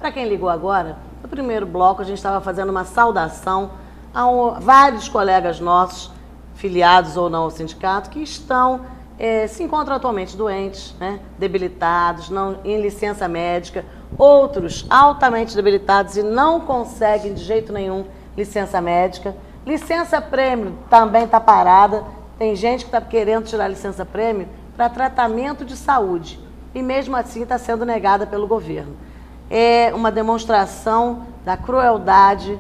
Para quem ligou agora, no primeiro bloco a gente estava fazendo uma saudação a vários colegas nossos, filiados ou não ao sindicato, que se encontram atualmente doentes, né, debilitados, em licença médica, outros altamente debilitados e não conseguem de jeito nenhum licença médica. Licença prêmio também está parada, tem gente que está querendo tirar licença prêmio para tratamento de saúde e mesmo assim está sendo negada pelo governo. É uma demonstração da crueldade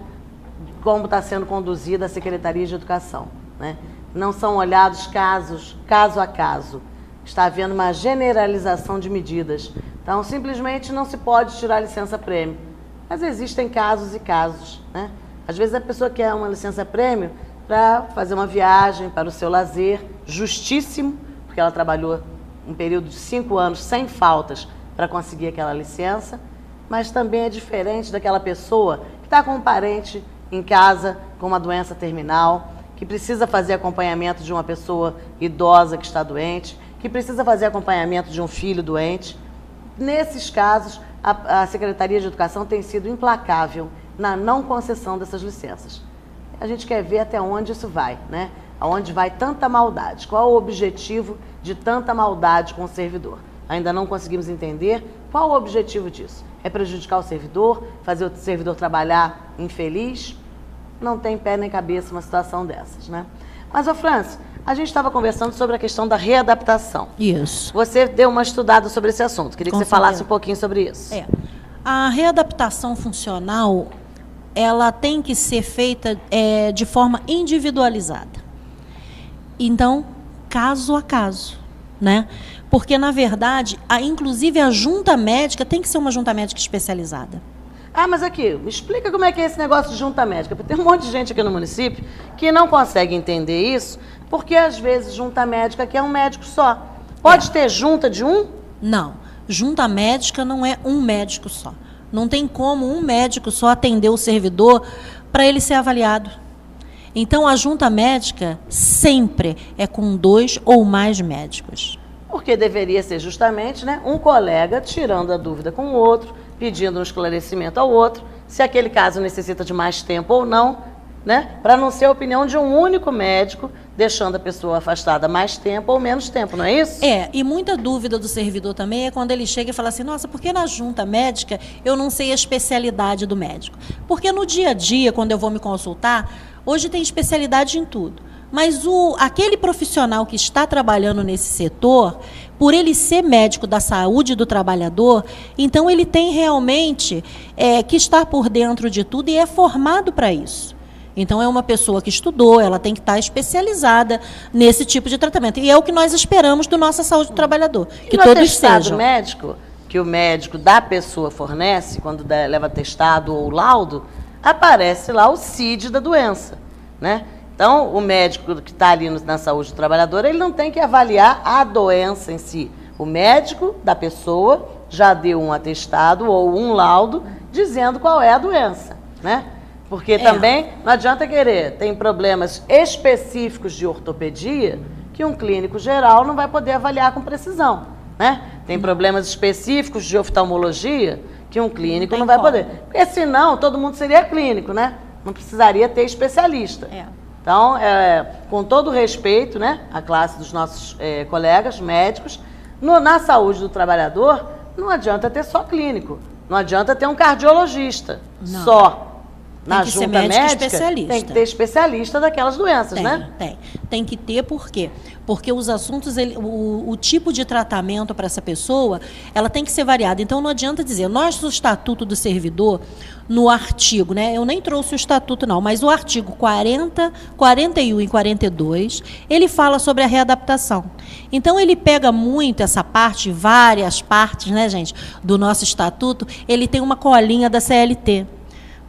de como está sendo conduzida a Secretaria de Educação, né? Não são olhados caso a caso. Está havendo uma generalização de medidas. Então, simplesmente não se pode tirar licença-prêmio. Mas existem casos e casos, né? Às vezes a pessoa quer uma licença-prêmio para fazer uma viagem para o seu lazer, justíssimo, porque ela trabalhou um período de 5 anos sem faltas para conseguir aquela licença, mas também é diferente daquela pessoa que está com um parente em casa com uma doença terminal, que precisa fazer acompanhamento de uma pessoa idosa que está doente, que precisa fazer acompanhamento de um filho doente. Nesses casos, a Secretaria de Educação tem sido implacável na não concessão dessas licenças. A gente quer ver até onde isso vai, né? Aonde vai tanta maldade. Qual o objetivo de tanta maldade com o servidor? Ainda não conseguimos entender qual o objetivo disso. É prejudicar o servidor, fazer o servidor trabalhar infeliz? Não tem pé nem cabeça uma situação dessas, né? Mas, ô Franci, a gente estava conversando sobre a questão da readaptação. Isso. Você deu uma estudada sobre esse assunto. Queria que você falasse um pouquinho sobre isso. A readaptação funcional, ela tem que ser feita de forma individualizada. Então, caso a caso, né? Porque, na verdade, inclusive a junta médica tem que ser uma junta médica especializada. Ah, mas aqui, me explica como é que é esse negócio de junta médica. Porque tem um monte de gente aqui no município que não consegue entender isso, porque às vezes junta médica aqui é um médico só. Pode ter junta de um? Não. Junta médica não é um médico só. Não tem como um médico só atender o servidor para ele ser avaliado. Então, a junta médica sempre é com 2 ou mais médicos. Porque deveria ser justamente, né, um colega tirando a dúvida com o outro, pedindo um esclarecimento ao outro, se aquele caso necessita de mais tempo ou não, né, para não ser a opinião de um único médico, deixando a pessoa afastada mais tempo ou menos tempo, não é isso? E muita dúvida do servidor também é quando ele chega e fala assim, nossa, por que na junta médica eu não sei a especialidade do médico? Porque no dia a dia, quando eu vou me consultar, hoje tem especialidade em tudo. Mas aquele profissional que está trabalhando nesse setor, por ele ser médico da saúde do trabalhador, então ele tem realmente que estar por dentro de tudo e é formado para isso. Então, é uma pessoa que estudou, ela tem que estar especializada nesse tipo de tratamento. E é o que nós esperamos do nossa saúde do trabalhador, que todos sejam. Médico, que o médico da pessoa fornece, quando leva atestado ou laudo, aparece lá o CID da doença, né? Então, o médico que está ali na saúde do trabalhador, ele não tem que avaliar a doença em si. O médico da pessoa já deu um atestado ou um laudo dizendo qual é a doença, né? Porque também não adianta querer, tem problemas específicos de ortopedia que um clínico geral não vai poder avaliar com precisão, né? Tem problemas específicos de oftalmologia que um clínico não vai poder. Porque senão todo mundo seria clínico, né? Não precisaria ter especialista. Então, com todo o respeito, né, à classe dos nossos colegas médicos, na saúde do trabalhador, não adianta ter só clínico, não adianta ter um cardiologista só. Na junta médica, tem que ter especialista daquelas doenças, né? Tem que ter, por quê? Porque os assuntos, o tipo de tratamento para essa pessoa, ela tem que ser variada. Então, não adianta dizer, nosso Estatuto do Servidor, no artigo, né? Eu nem trouxe o Estatuto, não, mas o artigo 40, 41 e 42, ele fala sobre a readaptação. Então, ele pega muito essa parte, várias partes, né, gente, do nosso Estatuto, ele tem uma colinha da CLT.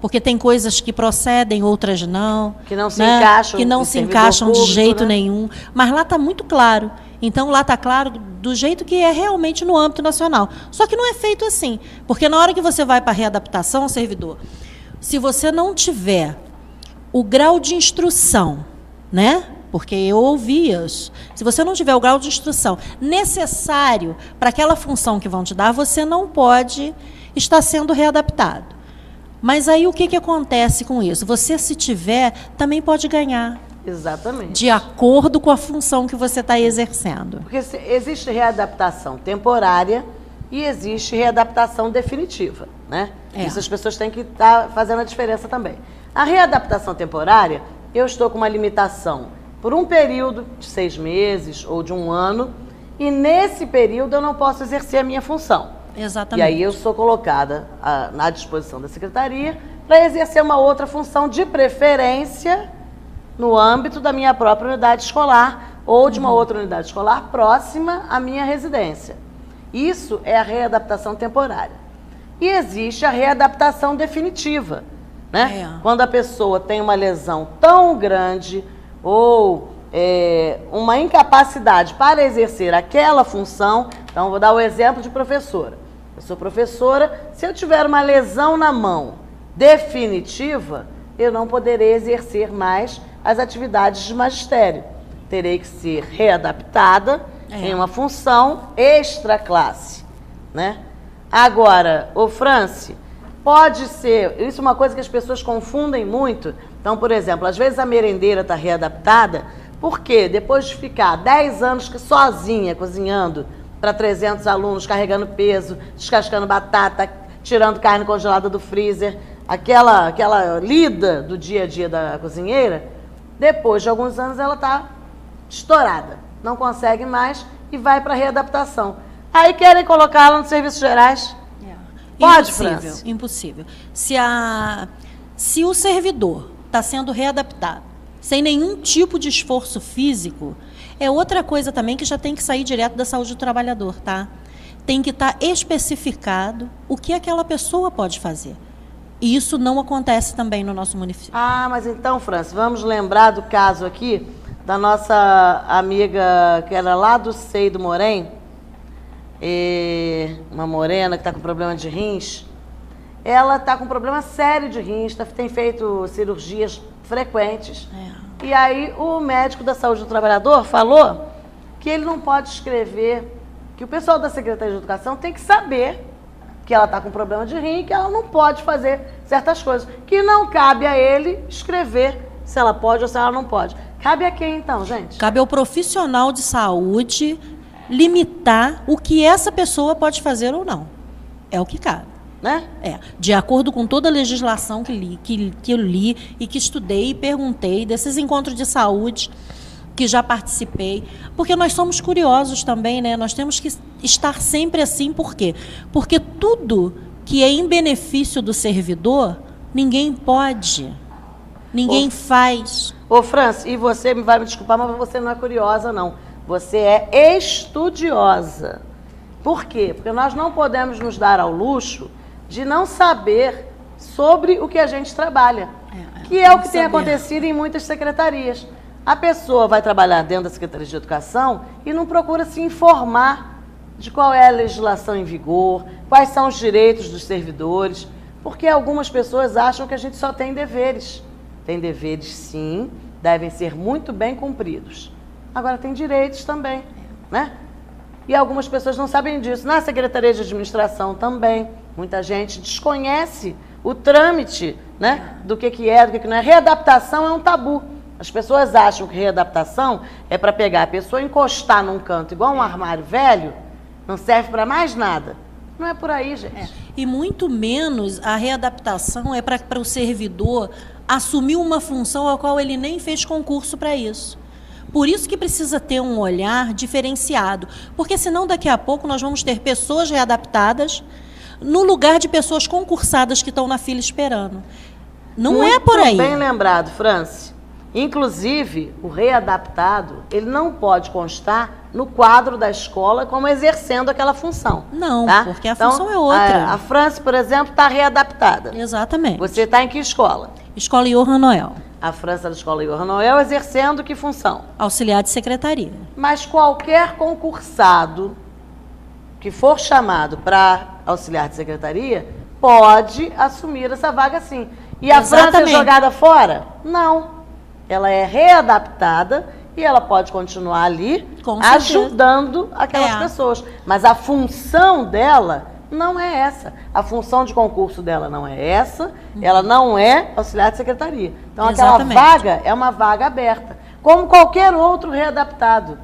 Porque tem coisas que procedem, outras não. Que não se encaixam. Que não se encaixam de jeito nenhum. Mas lá está muito claro. Então, lá está claro do jeito que é realmente no âmbito nacional. Só que não é feito assim. Porque na hora que você vai para a readaptação, servidor, se você não tiver o grau de instrução, né? Porque eu ouvi isso. Se você não tiver o grau de instrução necessário para aquela função que vão te dar, você não pode está sendo readaptado. Mas aí o que acontece com isso? Você, se tiver, também pode ganhar. Exatamente. De acordo com a função que você está exercendo. Porque existe readaptação temporária e existe readaptação definitiva, né? Isso as pessoas têm que estar fazendo a diferença também. A readaptação temporária, eu estou com uma limitação por um período de 6 meses ou de 1 ano, e nesse período eu não posso exercer a minha função. Exatamente. E aí eu sou colocada à disposição da secretaria para exercer uma outra função, de preferência no âmbito da minha própria unidade escolar ou de uma outra unidade escolar próxima à minha residência. Isso é a readaptação temporária. E existe a readaptação definitiva, né? Quando a pessoa tem uma lesão tão grande ou uma incapacidade para exercer aquela função. Então, vou dar o exemplo de professora. Eu sou professora, se eu tiver uma lesão na mão definitiva, eu não poderei exercer mais as atividades de magistério. Terei que ser readaptada em uma função extra classe, né? Agora, Franci, pode ser, isso é uma coisa que as pessoas confundem muito. Então, por exemplo, às vezes a merendeira está readaptada, porque depois de ficar 10 anos sozinha cozinhando para 300 alunos, carregando peso, descascando batata, tirando carne congelada do freezer, aquela lida do dia a dia da cozinheira, depois de alguns anos ela está estourada, não consegue mais e vai para a readaptação. Aí querem colocá-la nos serviços gerais. Pode, impossível, impossível. Se o servidor está sendo readaptado sem nenhum tipo de esforço físico, é outra coisa também que já tem que sair direto da saúde do trabalhador, tá? Tem que estar especificado o que aquela pessoa pode fazer. E isso não acontece também no nosso município. Ah, mas então, Franci, vamos lembrar do caso aqui da nossa amiga que era lá do SEI do Morém, uma morena que está com problema de rins. Ela está com problema sério de rins, tem feito cirurgias frequentes. E aí o médico da saúde do trabalhador falou que ele não pode escrever, que o pessoal da Secretaria de Educação tem que saber que ela está com problema de rim e que ela não pode fazer certas coisas, que não cabe a ele escrever se ela pode ou se ela não pode. Cabe a quem então, gente? Cabe ao profissional de saúde limitar o que essa pessoa pode fazer ou não. É o que cabe. Né? De acordo com toda a legislação que eu li e que estudei e perguntei, desses encontros de saúde que já participei, porque nós somos curiosos também, né? Nós temos que estar sempre assim, por quê? Porque tudo que é em benefício do servidor, ninguém pode, ninguém faz. Franci, e você vai me desculpar, mas você não é curiosa, não. Você é estudiosa. Por quê? Porque nós não podemos nos dar ao luxo de não saber sobre o que a gente trabalha, que é o que tem acontecido em muitas secretarias. A pessoa vai trabalhar dentro da Secretaria de Educação e não procura se informar de qual é a legislação em vigor, quais são os direitos dos servidores, porque algumas pessoas acham que a gente só tem deveres. Tem deveres, sim, devem ser muito bem cumpridos. Agora, tem direitos também, né? E algumas pessoas não sabem disso. Na Secretaria de Administração também, muita gente desconhece o trâmite, né, do que é, do que não é. Readaptação é um tabu. As pessoas acham que readaptação é para pegar a pessoa e encostar num canto igual um armário velho, não serve para mais nada. Não é por aí, gente. E muito menos a readaptação é para o servidor assumir uma função a qual ele nem fez concurso para isso. Por isso que precisa ter um olhar diferenciado, porque senão daqui a pouco nós vamos ter pessoas readaptadas no lugar de pessoas concursadas que estão na fila esperando. Não é por aí. Muito bem lembrado, Franci. Inclusive, o readaptado, ele não pode constar no quadro da escola como exercendo aquela função. Não, tá? porque a função é outra. A Franci, por exemplo, está readaptada. Exatamente. Você está em que escola? Escola Johan Noel. A França da Escola Johan Noel exercendo que função? Auxiliar de secretaria. Mas qualquer concursado que for chamado para auxiliar de secretaria pode assumir essa vaga, sim. E a França é jogada fora? Não. Ela é readaptada e ela pode continuar ali ajudando aquelas pessoas. Mas a função dela não é essa. A função de concurso dela não é essa, ela não é auxiliar de secretaria. Então, Exatamente. aquela vaga é uma vaga aberta, como qualquer outro readaptado.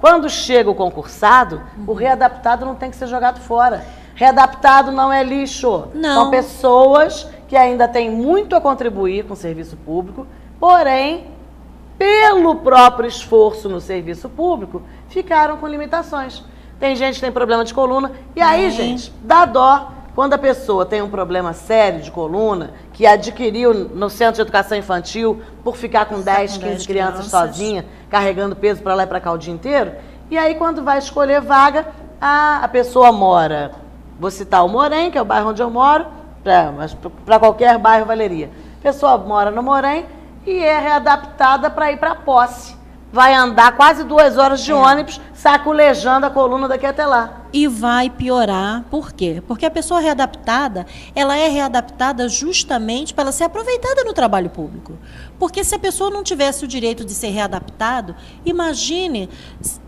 Quando chega o concursado, o readaptado não tem que ser jogado fora. Readaptado não é lixo. Não. São pessoas que ainda têm muito a contribuir com o serviço público, porém, pelo próprio esforço no serviço público, ficaram com limitações. Tem gente que tem problema de coluna, e aí, gente, dá dó quando a pessoa tem um problema sério de coluna, que adquiriu no Centro de Educação Infantil, por ficar com 10, 15 crianças sozinha, carregando peso para lá e para cá o dia inteiro, e aí quando vai escolher vaga, a pessoa mora, vou citar o Morém, que é o bairro onde eu moro, mas para qualquer bairro valeria. A pessoa mora no Morém e é readaptada para ir para a posse. Vai andar quase 2 horas de ônibus, saculejando a coluna daqui até lá. E vai piorar. Por quê? Porque a pessoa readaptada, ela é readaptada justamente para ela ser aproveitada no trabalho público. Porque se a pessoa não tivesse o direito de ser readaptado, imagine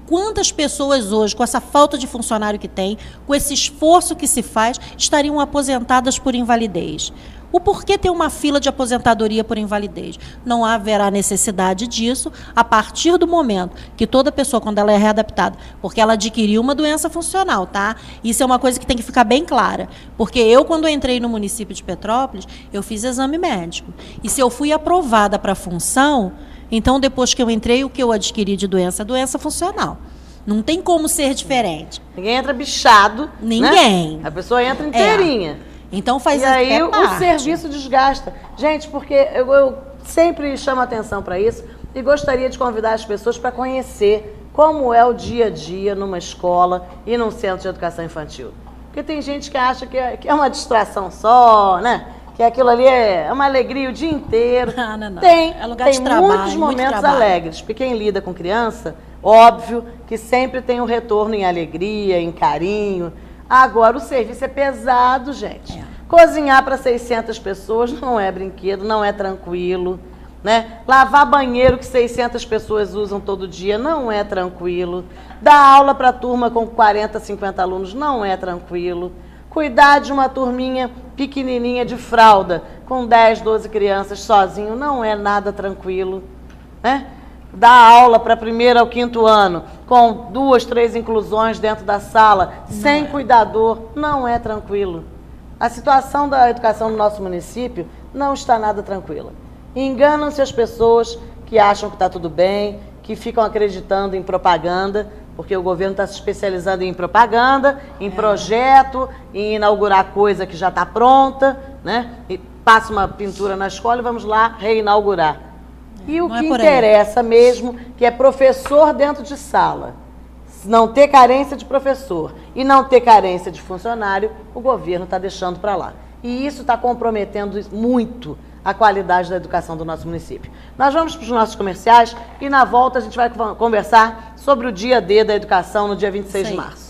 quantas pessoas hoje, com essa falta de funcionário que tem, com esse esforço que se faz, estariam aposentadas por invalidez. O porquê ter uma fila de aposentadoria por invalidez? Não haverá necessidade disso a partir do momento que toda pessoa, quando ela é readaptada, porque ela adquiriu uma doença funcional, tá? Isso é uma coisa que tem que ficar bem clara. Porque eu, quando entrei no município de Petrópolis, eu fiz exame médico. E se eu fui aprovada para a função, então depois que eu entrei, o que eu adquiri de doença? Doença funcional. Não tem como ser diferente. Ninguém entra bichado. Ninguém. Né? A pessoa entra inteirinha. Então faz e aí parte. O serviço desgasta. Gente, porque eu sempre chamo atenção para isso e gostaria de convidar as pessoas para conhecer como é o dia a dia numa escola e num centro de educação infantil. Porque tem gente que acha que é uma distração só, né? Que aquilo ali é uma alegria o dia inteiro. Não. Tem, é lugar de trabalho, muitos momentos trabalho. alegres. Porque quem lida com criança, óbvio que sempre tem um retorno em alegria, em carinho. Agora, o serviço é pesado, gente. Cozinhar para 600 pessoas não é brinquedo, não é tranquilo, né? Lavar banheiro que 600 pessoas usam todo dia não é tranquilo. Dar aula para turma com 40, 50 alunos não é tranquilo. Cuidar de uma turminha pequenininha de fralda com 10, 12 crianças sozinho não é nada tranquilo, né? Dar aula para 1º ao 5º ano, com 2, 3 inclusões dentro da sala, sem cuidador, não é tranquilo. A situação da educação no nosso município não está nada tranquila. Enganam-se as pessoas que acham que está tudo bem, que ficam acreditando em propaganda, porque o governo está se especializando em propaganda, em projeto, em inaugurar coisa que já está pronta, né? E passa uma pintura na escola e vamos lá reinaugurar. E o que interessa mesmo, que é professor dentro de sala. Não ter carência de professor e não ter carência de funcionário, o governo está deixando para lá. E isso está comprometendo muito a qualidade da educação do nosso município. Nós vamos para os nossos comerciais e na volta a gente vai conversar sobre o dia D da educação no dia 26 de março.